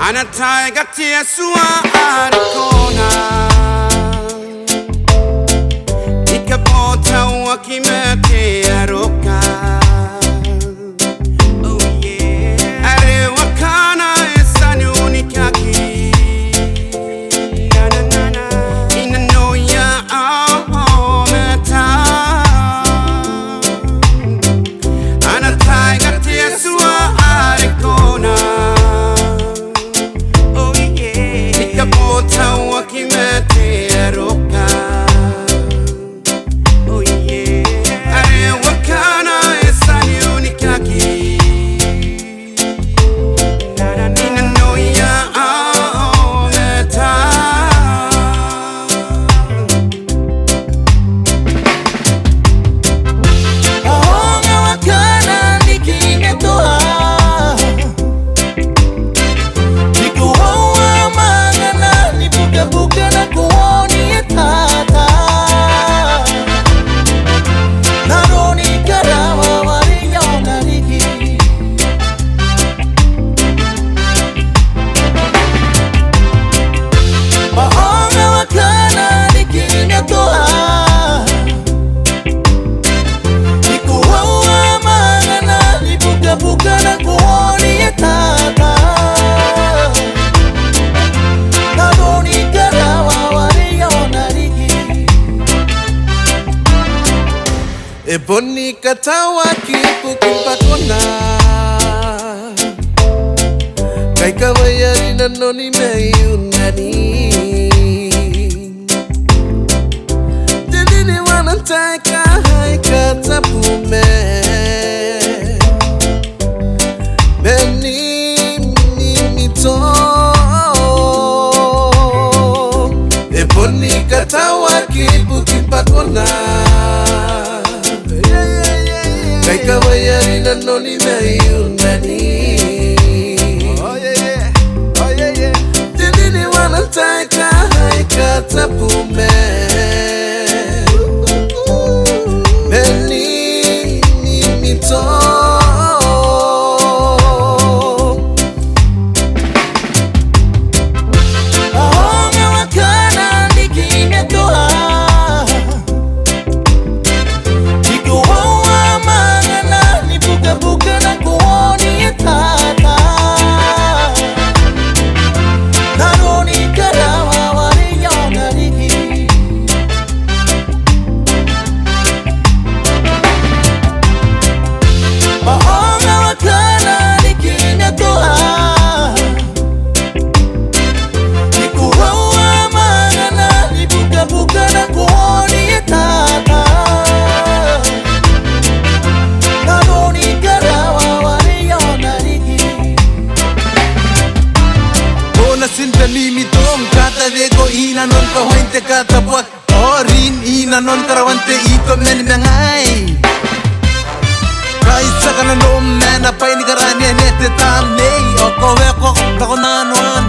Ana Taeka tia sua arikona Ikapota wakimete aroka Oh yeah Are wakana esani unikaki Na na na na Ina no ya oh meta Ana Taeka tia sua arikona Kapota wakimete aroka Oh yeah Are wakana esani unikaki Ina no ya meta Ahonga wakana nikingetoa Buka na kuoni tata Naroni karawa wariyo nariki Mahonga wakana nikingetoa Nikuhawa mangana Nibuka na kuoni tata Eboni katawa kipu kimpakona Kai kawayari nanoni meyunani Didini wanantaka haika tapume Beni mimito Eboni katawa kipu kimpakona Kai kawayari nanoni meyunani Oh yeah yeah Didini wanantaka haika tapume Beni mimito Ahonga wakana nikingetoa Buka na kuoni tata Naroni karawa wariyo nariki Mahonga wakana nikingetoa Nikuhawa mangana Buka na kuoni tata Sinta limitong kata dego ina non kahointe kata buat Orin ina non karawante ito menenangai Kaisa kana nom na napay ni karanya nete tamnei Oko weko kako nanuan